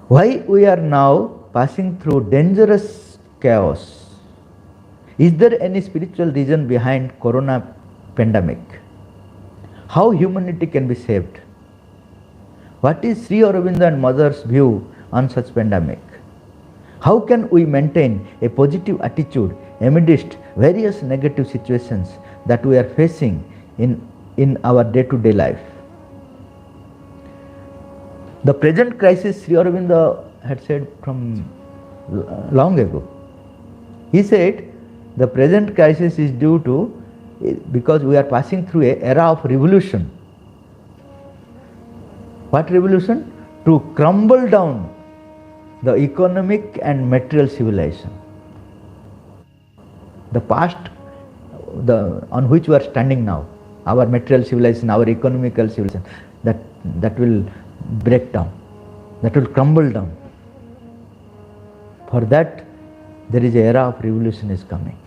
Why we are now passing through dangerous chaos? Is there any spiritual reason behind corona pandemic? How humanity can be saved? What is Sri Aurobindo and Mother's view on such pandemic? How can we maintain a positive attitude amidst various negative situations that we are facing in our day-to-day life? The present crisis, Sri Aurobindo had said from long ago. He said the present crisis is due to because we are passing through an era of revolution. What revolution? To crumble down the economic and material civilization. The past on which we are standing now, our material civilization, our economical civilization, that will break down, that will crumble down. For that, there is an era of revolution is coming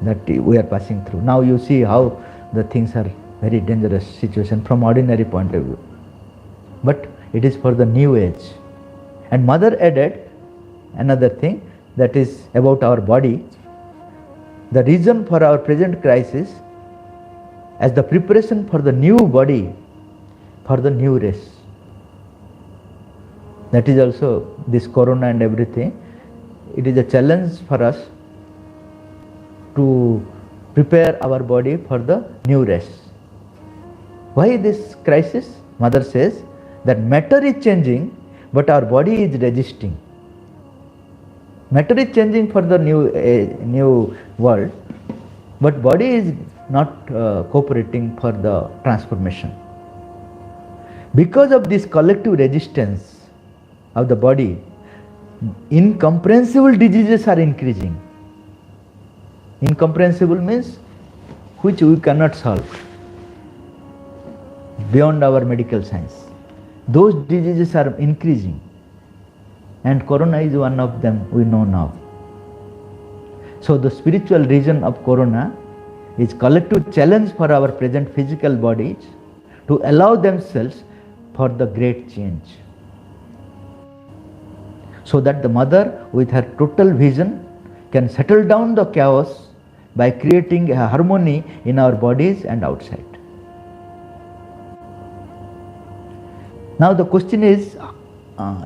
that we are passing through. Now you see how the things are very dangerous situation from ordinary point of view. But it is for the new age. And Mother added another thing that is about our body. The reason for our present crisis as the preparation for the new body, for the new race. That is also this corona and everything. It is a challenge for us to prepare our body for the new race. Why this crisis? Mother says that matter is changing, but our body is resisting. Matter is changing for the new world, but body is not cooperating for the transformation. Because of this collective resistance of the body, incomprehensible diseases are increasing. Incomprehensible means which we cannot solve beyond our medical science. Those diseases are increasing, and corona is one of them we know now. So the spiritual reason of corona is collective challenge for our present physical bodies to allow themselves for the great change. So that the Mother with her total vision can settle down the chaos by creating a harmony in our bodies and outside. Now the question is,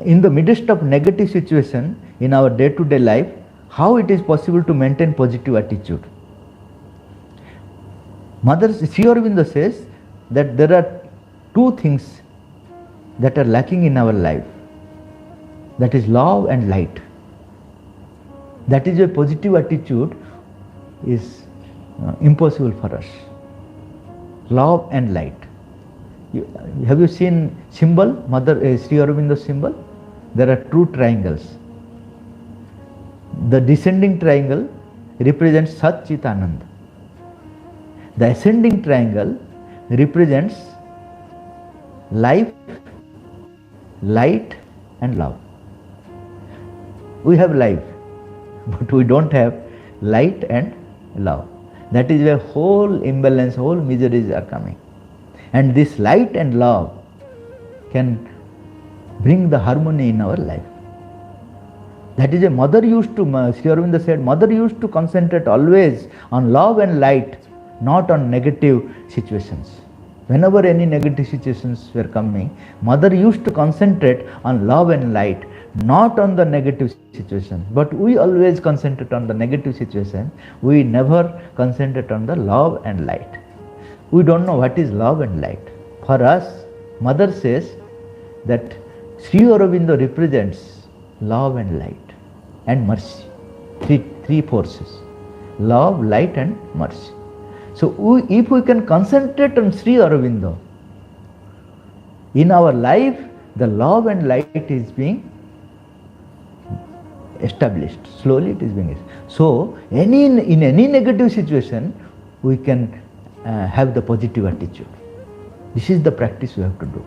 in the midst of negative situation in our day-to-day life, how it is possible to maintain positive attitude? Mother Sri Aurobindo says that there are two things that are lacking in our life. That is love and light. That is a positive attitude is impossible for us. Love and light. Have you seen symbol, Mother Sri Aurobindo symbol? There are two triangles. The descending triangle represents Sat Chit Anand. The ascending triangle represents life, light and love. We have life, but we don't have light and love. That is where whole imbalance, whole miseries are coming. And this light and love can bring the harmony in our life. That is a Mother used to, Sri Aurobindo said, Mother used to concentrate always on love and light, not on negative situations. Whenever any negative situations were coming, Mother used to concentrate on love and light, not on the negative situation. But we always concentrate on the negative situation. We never concentrate on the love and light. We don't know what is love and light. For us, Mother says that Sri Aurobindo represents love and light and mercy. Three forces. Love, light and mercy. So if we can concentrate on Sri Aurobindo, in our life, the love and light is being established. Slowly it is being established. So in any negative situation, we can have the positive attitude. This is the practice we have to do.